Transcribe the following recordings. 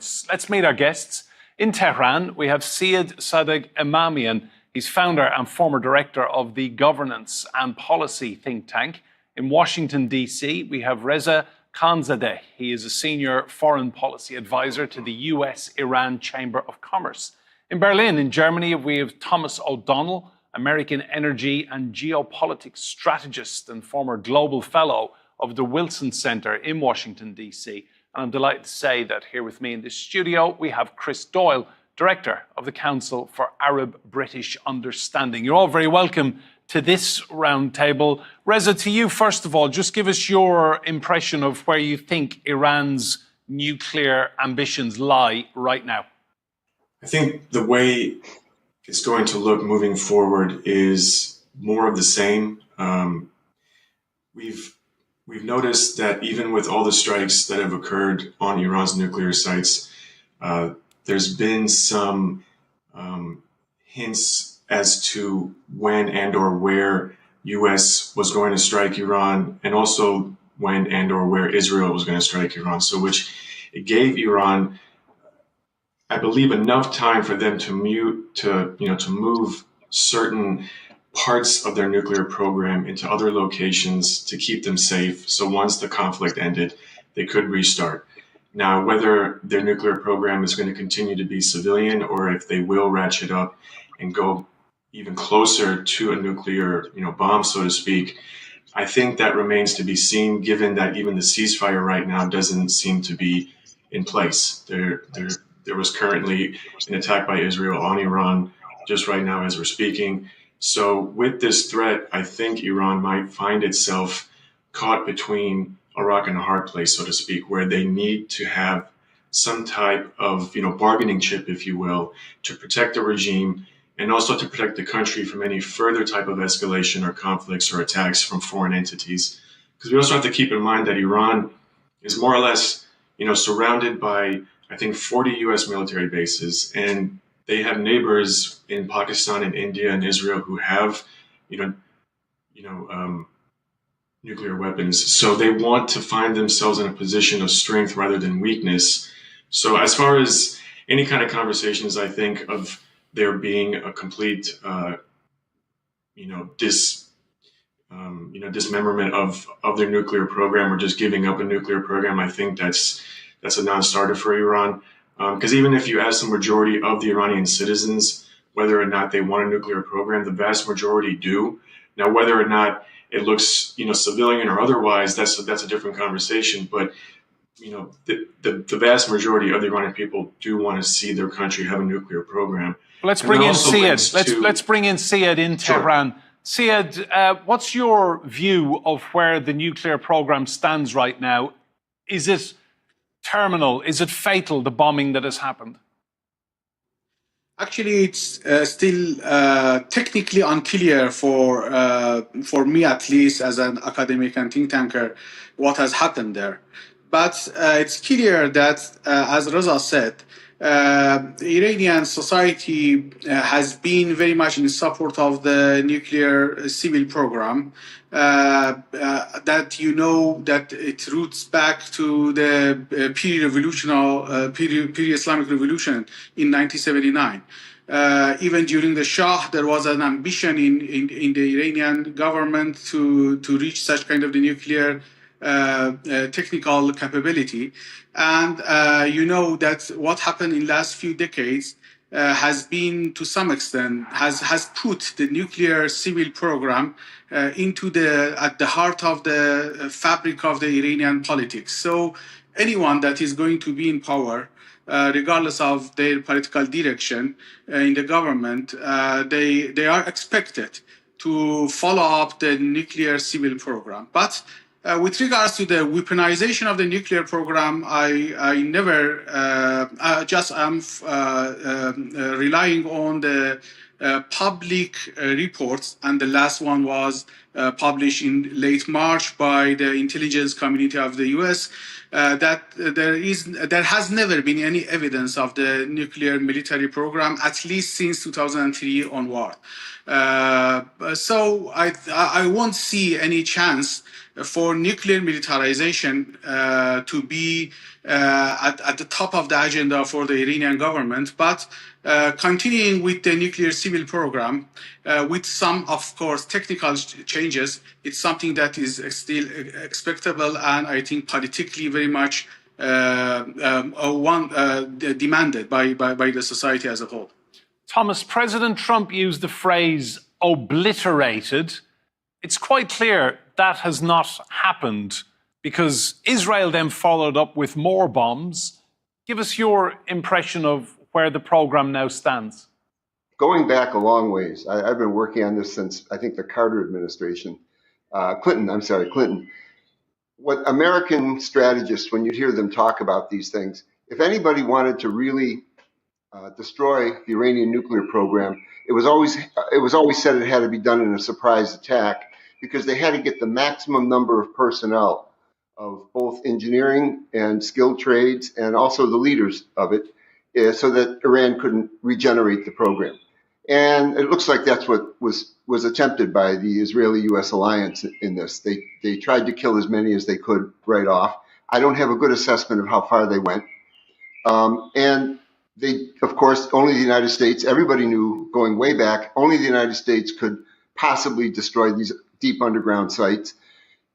Let's meet our guests. In Tehran, we have Seyed Sadegh Emamian. He's founder and former director of the Governance and Policy think tank. In Washington, D.C., we have Reza Khanzadeh. He is a senior foreign policy advisor to the US-Iran Chamber of Commerce. In Berlin, in Germany, we have Thomas O'Donnell, American energy and geopolitics strategist and former global fellow of the Wilson Center in Washington, D.C. And I'm delighted to say that here with me in this studio, we have Chris Doyle, Director of the Council for Arab-British Understanding. You're all very welcome to this roundtable. Reza, to you, first of all, just give us your impression of where you think Iran's nuclear ambitions lie right now. I think the way it's going to look moving forward is more of the same. We've noticed that even with all the strikes that have occurred on Iran's nuclear sites, there's been some hints as to when and or where U.S. was going to strike Iran, and also when and or where Israel was going to strike Iran. So which it gave Iran, I believe, enough time for them to move certain parts of their nuclear program into other locations to keep them safe. So once the conflict ended, they could restart. Now, whether their nuclear program is going to continue to be civilian or if they will ratchet up and go even closer to a nuclear, bomb, so to speak, I think that remains to be seen, given that even the ceasefire right now doesn't seem to be in place. There was currently an attack by Israel on Iran just right now as we're speaking. So with this threat, I think Iran might find itself caught between a rock and a hard place, so to speak, where they need to have some type of, bargaining chip, if you will, to protect the regime and also to protect the country from any further type of escalation or conflicts or attacks from foreign entities. Because we also have to keep in mind that Iran is more or less, surrounded by, I think, 40 U.S. military bases, and they have neighbors in Pakistan and India and Israel who have, nuclear weapons. So they want to find themselves in a position of strength rather than weakness. So as far as any kind of conversations, I think of there being a complete, dismemberment of their nuclear program or just giving up a nuclear program, I think that's a non-starter for Iran. Because even if you ask the majority of the Iranian citizens whether or not they want a nuclear program, the vast majority do. Now, whether or not it looks, civilian or otherwise, that's a different conversation. But, the vast majority of the Iranian people do want to see their country have a nuclear program. Let's bring in Seyed. Let's bring in Seyed in Tehran. Sure. Seyed, what's your view of where the nuclear program stands right now? Is it terminal? Is it fatal, the bombing that has happened? Actually, it's still technically unclear for me, at least, as an academic and think tanker, what has happened there. But it's clear that, as Reza said, Iranian society has been very much in support of the nuclear civil program. That that it roots back to the pre-Islamic revolution in 1979. Even during the Shah, there was an ambition in the Iranian government to reach such kind of the nuclear technical capability. And that what happened in the last few decades has been, to some extent, has put the nuclear civil program at the heart of the fabric of the Iranian politics. So anyone that is going to be in power, regardless of their political direction in the government, they are expected to follow up the nuclear civil program. But with regards to the weaponization of the nuclear program, I never just am relying on the public reports, and the last one was published in late March by the intelligence community of the US, that there has never been any evidence of the nuclear military program, at least since 2003 onward. So I won't see any chance for nuclear militarization to be at the top of the agenda for the Iranian government, but continuing with the nuclear civil program, with some, of course, technical changes, it's something that is still expectable and I think politically very much demanded by the society as a whole. Thomas, President Trump used the phrase obliterated. It's quite clear that has not happened because Israel then followed up with more bombs. Give us your impression of where the program now stands. Going back a long ways, I've been working on this since, I think, the Carter administration. Clinton. What American strategists, when you hear them talk about these things, if anybody wanted to really destroy the Iranian nuclear program, it was always said it had to be done in a surprise attack because they had to get the maximum number of personnel of both engineering and skilled trades and also the leaders of it so that Iran couldn't regenerate the program. And it looks like that's what was attempted by the Israeli-U.S. alliance in this. They tried to kill as many as they could right off. I don't have a good assessment of how far they went. And they, of course, only the United States, everybody knew going way back, only the United States could possibly destroy these deep underground sites.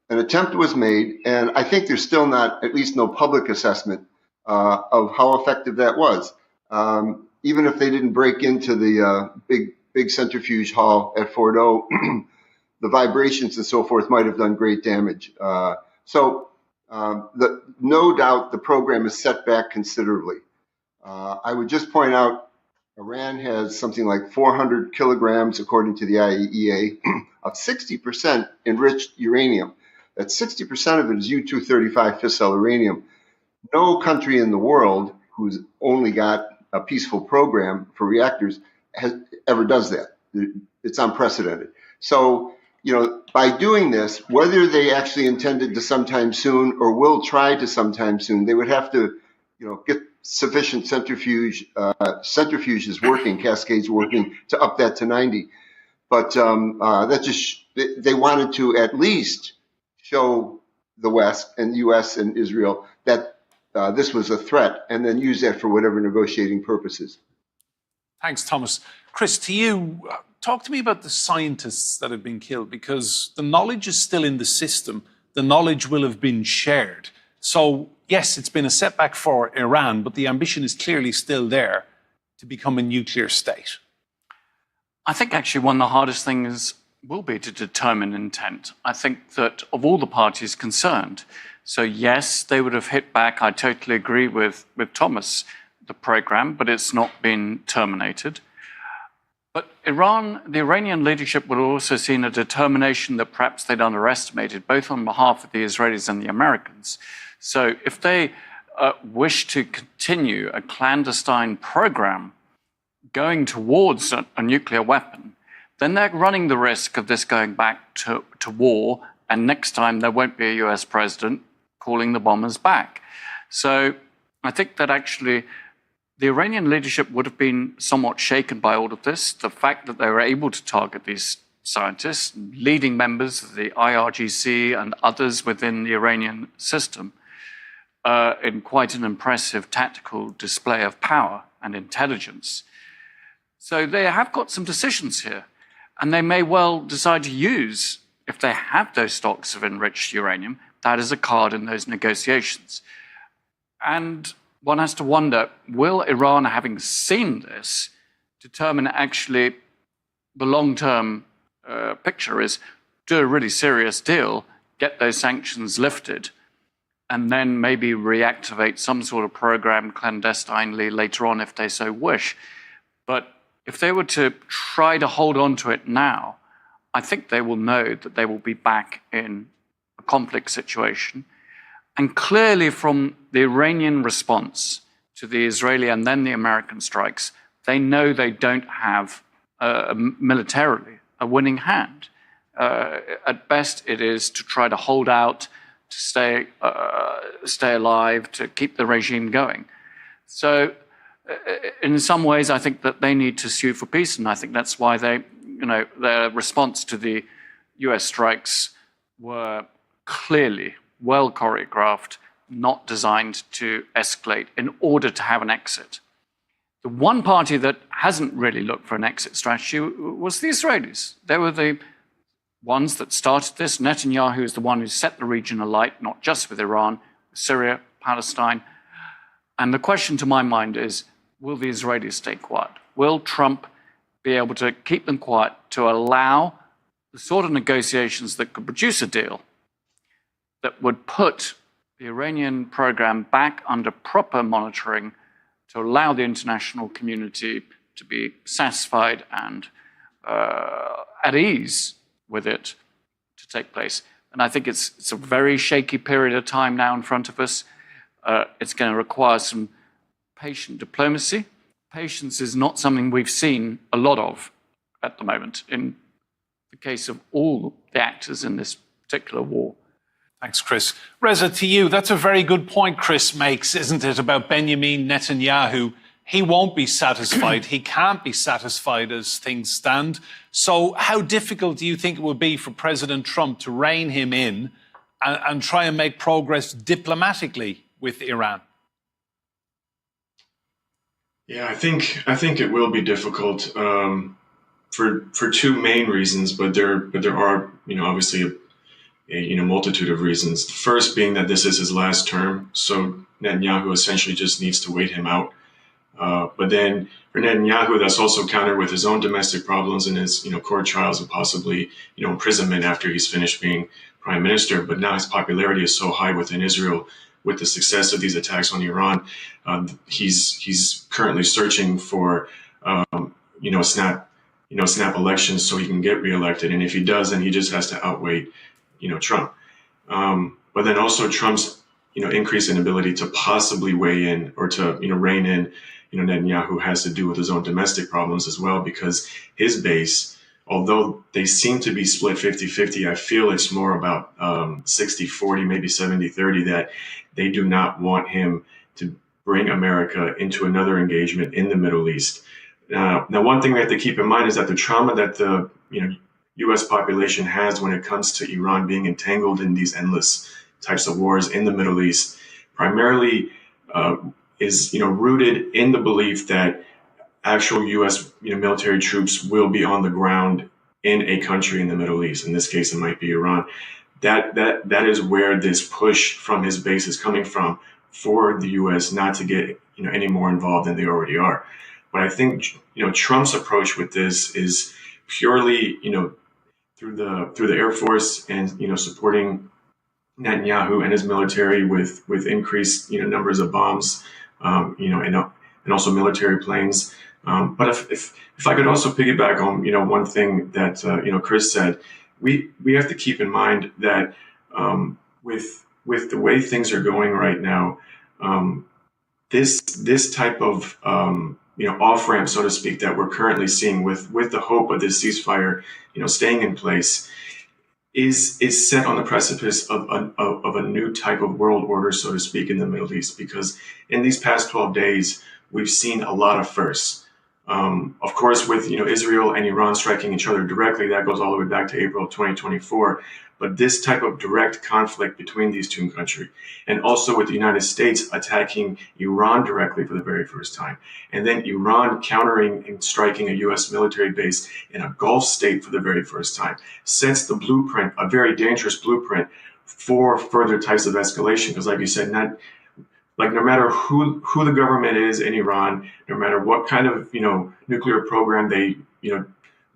An attempt was made, and I think there's still not, at least no public assessment of how effective that was. Even if they didn't break into the big centrifuge hall at Fordo, the vibrations and so forth might have done great damage. No doubt the program is set back considerably. I would just point out Iran has something like 400 kilograms, according to the IAEA, of 60% enriched uranium. That 60% of it is U-235 fissile uranium. No country in the world who's only got a peaceful program for reactors ever does that. It's unprecedented. So, by doing this, whether they actually intended to sometime soon or will try to sometime soon, they would have to, get sufficient centrifuges working, cascades working to up that to 90. But they wanted to at least show the West and the U.S. and Israel that this was a threat, and then use that for whatever negotiating purposes. Thanks, Thomas. Chris, to you, talk to me about the scientists that have been killed, because the knowledge is still in the system. The knowledge will have been shared. So, yes, it's been a setback for Iran, but the ambition is clearly still there to become a nuclear state. I think actually one of the hardest things will be to determine intent. I think that of all the parties concerned, so yes, they would have hit back. I totally agree with Thomas, the program, but it's not been terminated. But the Iranian leadership would have also seen a determination that perhaps they'd underestimated, both on behalf of the Israelis and the Americans. So if they wish to continue a clandestine program going towards a nuclear weapon, then they're running the risk of this going back to war, and next time there won't be a US president calling the bombers back. So I think that actually the Iranian leadership would have been somewhat shaken by all of this. The fact that they were able to target these scientists, leading members of the IRGC and others within the Iranian system, in quite an impressive tactical display of power and intelligence. So they have got some decisions here, and they may well decide to use, if they have those stocks of enriched uranium, that is a card in those negotiations. And one has to wonder, will Iran, having seen this, determine actually the long-term picture is do a really serious deal, get those sanctions lifted, and then maybe reactivate some sort of program clandestinely later on if they so wish. But if they were to try to hold on to it now, I think they will know that they will be back in a conflict situation. And clearly from the Iranian response to the Israeli and then the American strikes, they know they don't have militarily a winning hand. At best, it is to try to hold out, to stay alive, to keep the regime going. So, in some ways, I think that they need to sue for peace, and I think that's why their response to the US strikes were clearly well choreographed, not designed to escalate in order to have an exit. The one party that hasn't really looked for an exit strategy was the Israelis. They were the ones that started this. Netanyahu is the one who set the region alight, not just with Iran, Syria, Palestine. And the question to my mind is, will the Israelis stay quiet? Will Trump be able to keep them quiet to allow the sort of negotiations that could produce a deal that would put the Iranian program back under proper monitoring to allow the international community to be satisfied and at ease with it to take place? And I think it's a very shaky period of time now in front of us. It's going to require some patient diplomacy. Patience is not something we've seen a lot of at the moment in the case of all the actors in this particular war. Thanks, Chris. Reza, to you, that's a very good point Chris makes, isn't it, about Benjamin Netanyahu? He won't be satisfied. He can't be satisfied as things stand. So how difficult do you think it would be for President Trump to rein him in and try and make progress diplomatically with Iran? Yeah, I think it will be difficult for two main reasons, but there are obviously a multitude of reasons. The first being that this is his last term, so Netanyahu essentially just needs to wait him out. But then for Netanyahu, that's also countered with his own domestic problems and his court trials and possibly imprisonment after he's finished being prime minister. But now his popularity is so high within Israel with the success of these attacks on Iran. He's currently searching for snap elections so he can get reelected. And if he does, then he just has to outweigh Trump. But then also Trump's increase in ability to possibly weigh in or to rein in Netanyahu has to do with his own domestic problems as well, because his base, although they seem to be split 50-50, I feel it's more about 60-40, maybe 70-30, that they do not want him to bring America into another engagement in the Middle East. Now, one thing we have to keep in mind is that the trauma that the U.S. population has when it comes to Iran being entangled in these endless types of wars in the Middle East primarily is rooted in the belief that actual U.S. military troops will be on the ground in a country in the Middle East. In this case, it might be Iran. That is where this push from his base is coming from for the U.S. not to get any more involved than they already are. But I think Trump's approach with this is purely through the Air Force and supporting Netanyahu and his military with increased numbers of bombs, and also military planes. But if I could also piggyback on one thing that Chris said, we have to keep in mind that with the way things are going right now, this type of off ramp, so to speak, that we're currently seeing with the hope of this ceasefire staying in place is set on the precipice of a new type of world order, so to speak, in the Middle East. Because in these past 12 days, we've seen a lot of firsts. Of course, with Israel and Iran striking each other directly, that goes all the way back to April of 2024. But this type of direct conflict between these two countries, and also with the United States attacking Iran directly for the very first time, and then Iran countering and striking a U.S. military base in a Gulf state for the very first time, sets the blueprint, a very dangerous blueprint for further types of escalation. Because, like you said, no matter who the government is in Iran, no matter what kind of nuclear program they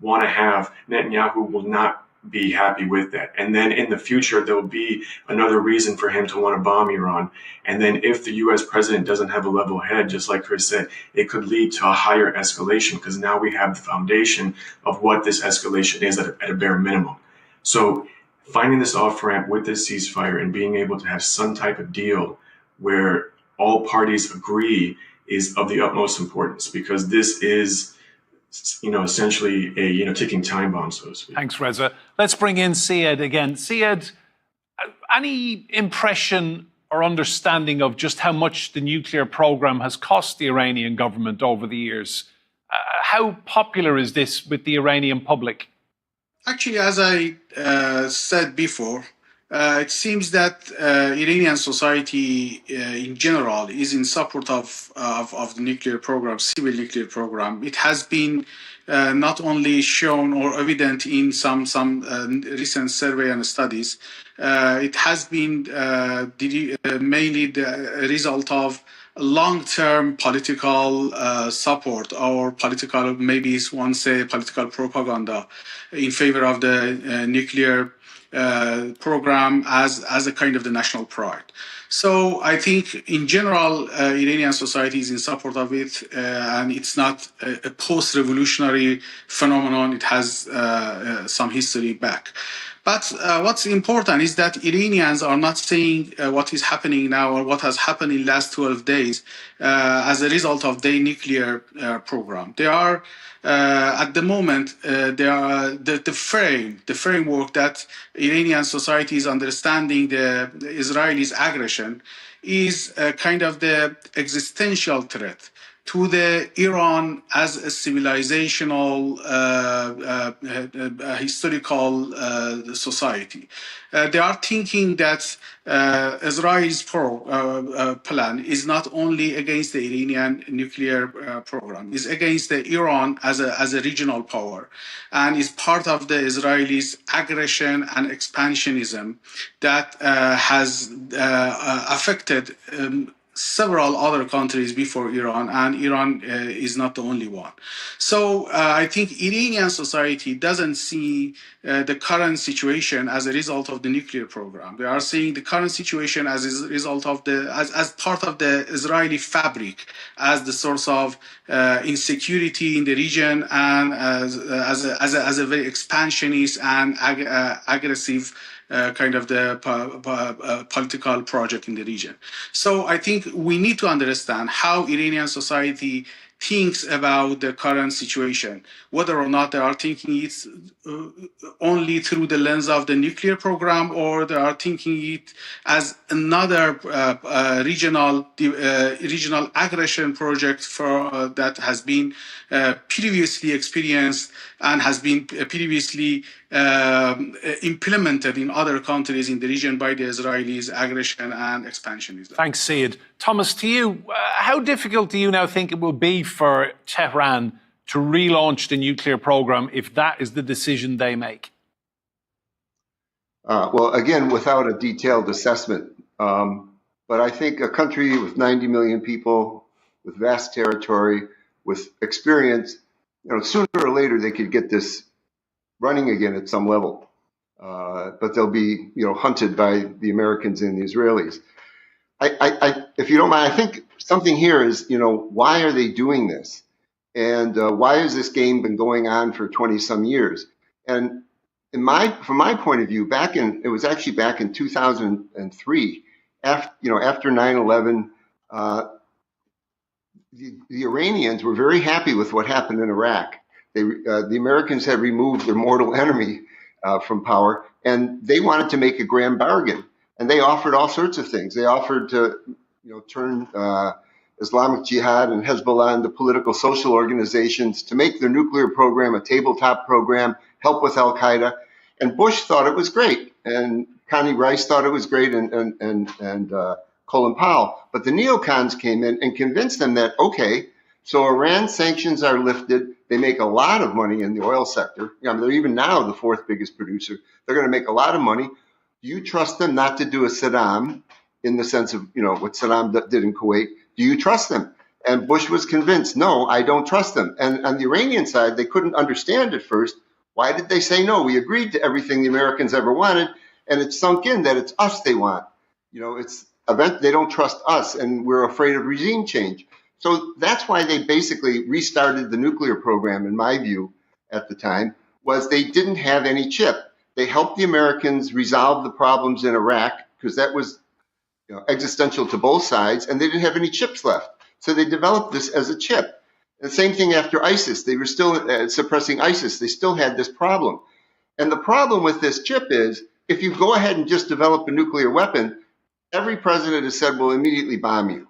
want to have, Netanyahu will not be happy with that. And then in the future, there'll be another reason for him to want to bomb Iran. And then if the U.S. president doesn't have a level head, just like Chris said, it could lead to a higher escalation, because now we have the foundation of what this escalation is at a bare minimum. So finding this off ramp with this ceasefire and being able to have some type of deal where all parties agree is of the utmost importance, because this is essentially a ticking time bomb, so to speak. Thanks, Reza. Let's bring in Seyed again. Seyed, any impression or understanding of just how much the nuclear program has cost the Iranian government over the years? How popular is this with the Iranian public? Actually, as I said before, it seems that Iranian society in general is in support of the nuclear program, civil nuclear program. It has been not only shown or evident in some recent survey and studies. It has been mainly the result of long-term political support or political, maybe one say political propaganda in favor of the nuclear program as a kind of the national pride. So I think in general, Iranian society is in support of it, and it's not a post-revolutionary phenomenon. It has some history back. But what's important is that Iranians are not saying what is happening now or what has happened in the last 12 days as a result of their nuclear program. They are, at the moment, they are the framework that Iranian society is understanding the Israelis' aggression is kind of the existential threat to the Iran as a civilizational, historical society. They are thinking that Israel's plan is not only against the Iranian nuclear program, is against the Iran as a regional power, and is part of the Israelis' aggression and expansionism that has affected several other countries before Iran, and Iran is not the only one. So I think Iranian society doesn't see the current situation as a result of the nuclear program. They are seeing the current situation as a result of as part of the Israeli fabric, as the source of insecurity in the region, and as a very expansionist and aggressive kind of the political project in the region. So I think we need to understand how Iranian society thinks about the current situation, whether or not they are thinking it only through the lens of the nuclear program, or they are thinking it as another regional aggression project that has been previously experienced and has been previously implemented in other countries in the region by the Israelis' aggression and expansionism. Thanks, Seyed. Thomas, to you, how difficult do you now think it will be for Tehran to relaunch the nuclear program if that is the decision they make? Well, again, without a detailed assessment, but I think a country with 90 million people, with vast territory, with experience, sooner or later they could get this running again at some level. But they'll be, hunted by the Americans and the Israelis. If you don't mind, I think something here is, why are they doing this? And why has this game been going on for 20 some years? And from my point of view, it was actually back in 2003, after 9/11, the Iranians were very happy with what happened in Iraq. The Americans had removed their mortal enemy from power, and they wanted to make a grand bargain. And they offered all sorts of things. They offered to, turn Islamic Jihad and Hezbollah into political social organizations, to make their nuclear program a tabletop program, help with Al Qaeda. And Bush thought it was great, and Connie Rice thought it was great, and Colin Powell. But the neocons came in and convinced them that, okay, so Iran sanctions are lifted. They make a lot of money in the oil sector. They're even now the fourth biggest producer. They're going to make a lot of money. Do you trust them not to do a Saddam, in the sense of, what Saddam did in Kuwait? Do you trust them? And Bush was convinced, no, I don't trust them. And on the Iranian side, they couldn't understand at first. Why did they say no? We agreed to everything the Americans ever wanted, and it's sunk in that it's us they want. They don't trust us, and we're afraid of regime change. So that's why they basically restarted the nuclear program, in my view, at the time, was they didn't have any chip. They helped the Americans resolve the problems in Iraq, because that was existential to both sides, and they didn't have any chips left. So they developed this as a chip. The same thing after ISIS. They were still suppressing ISIS. They still had this problem. And the problem with this chip is, if you go ahead and just develop a nuclear weapon, every president has said, we'll immediately bomb you.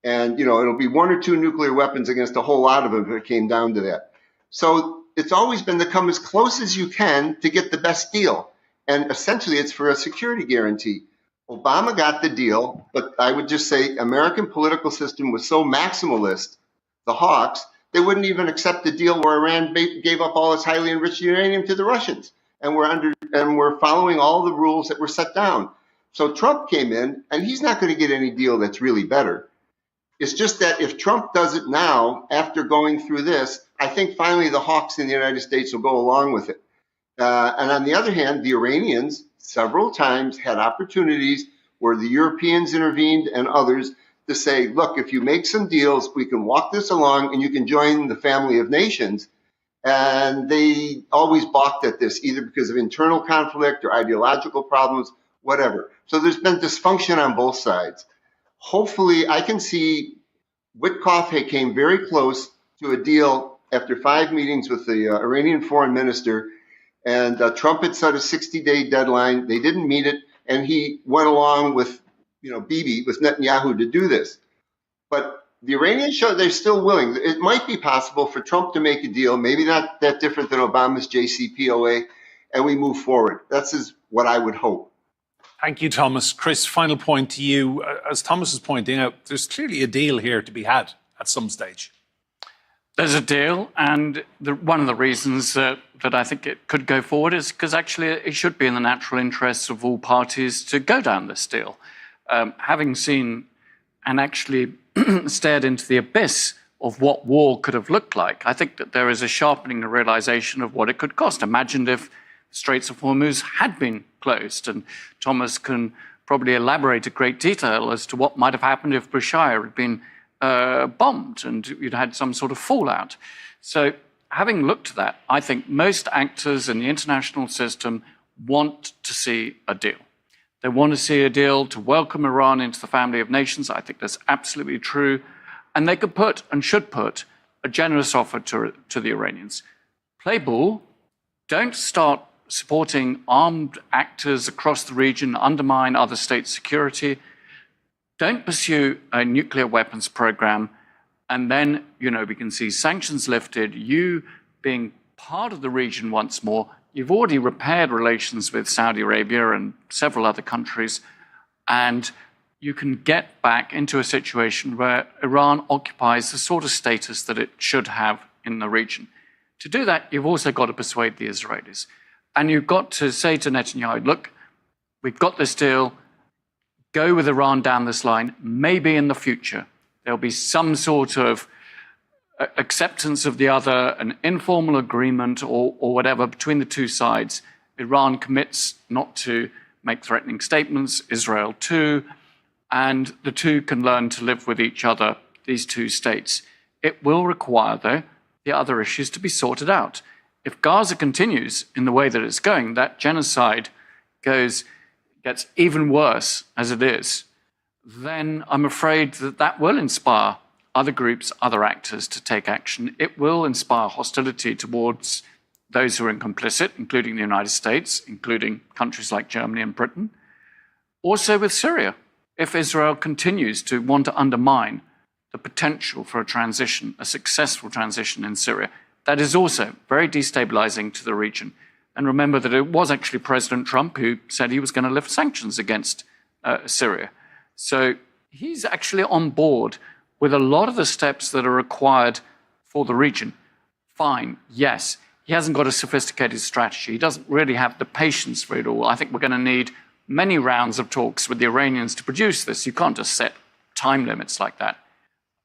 And, it'll be 1 or 2 nuclear weapons against a whole lot of them if it came down to that. So it's always been to come as close as you can to get the best deal. And essentially, it's for a security guarantee. Obama got the deal, but I would just say American political system was so maximalist, the hawks, they wouldn't even accept the deal where Iran gave up all its highly enriched uranium to the Russians. And we're following all the rules that were set down. So Trump came in, and he's not going to get any deal that's really better. It's just that if Trump does it now, after going through this, I think finally the hawks in the United States will go along with it. And on the other hand, the Iranians several times had opportunities where the Europeans intervened and others to say, look, if you make some deals, we can walk this along and you can join the family of nations. And they always balked at this, either because of internal conflict or ideological problems, whatever. So there's been dysfunction on both sides. Hopefully, I can see Witkoff came very close to a deal after 5 meetings with the Iranian foreign minister, and Trump had set a 60-day deadline. They didn't meet it, and he went along with, Bibi, with Netanyahu to do this. But the Iranians show they're still willing. It might be possible for Trump to make a deal, maybe not that different than Obama's JCPOA, and we move forward. That's what I would hope. Thank you, Thomas. Chris, final point to you. As Thomas is pointing out, there's clearly a deal here to be had at some stage. There's a deal, and one of the reasons that I think it could go forward is because actually it should be in the natural interests of all parties to go down this deal. Having seen and actually stared into the abyss of what war could have looked like, I think that there is a sharpening realization of what it could cost. Imagine if the Straits of Hormuz had been closed, and Thomas can probably elaborate in great detail as to what might have happened if Bushehr had been bombed and you'd had some sort of fallout. So having looked at that, I think most actors in the international system want to see a deal. They want to see a deal to welcome Iran into the family of nations. I think that's absolutely true. And they could put and should put a generous offer to the Iranians. Play ball. Don't start supporting armed actors across the region, undermine other states' security. Don't pursue a nuclear weapons program, and then, we can see sanctions lifted, you being part of the region once more. You've already repaired relations with Saudi Arabia and several other countries, and you can get back into a situation where Iran occupies the sort of status that it should have in the region. To do that, you've also got to persuade the Israelis. And you've got to say to Netanyahu, look, we've got this deal, go with Iran down this line. Maybe in the future, there'll be some sort of acceptance of the other, an informal agreement or whatever between the two sides. Iran commits not to make threatening statements, Israel too, and the two can learn to live with each other, these two states. It will require, though, the other issues to be sorted out. If Gaza continues in the way that it's going, that genocide gets even worse as it is, then I'm afraid that will inspire other groups, other actors to take action. It will inspire hostility towards those who are complicit, including the United States, including countries like Germany and Britain. Also with Syria, if Israel continues to want to undermine the potential for a transition, a successful transition in Syria, that is also very destabilizing to the region. And remember that it was actually President Trump who said he was going to lift sanctions against Syria. So he's actually on board with a lot of the steps that are required for the region. Fine, yes, he hasn't got a sophisticated strategy. He doesn't really have the patience for it all. I think we're going to need many rounds of talks with the Iranians to produce this. You can't just set time limits like that.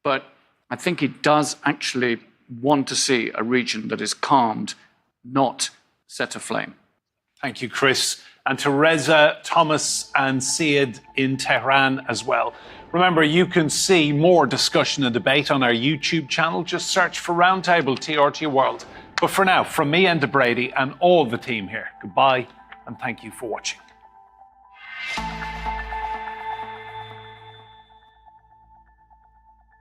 But I think he does actually want to see a region that is calmed, not set aflame. Thank you, Chris. And to Reza, Thomas and Seyed in Tehran as well. Remember, you can see more discussion and debate on our YouTube channel. Just search for Roundtable TRT World. But for now, from me, Enda Brady, and all the team here, goodbye and thank you for watching.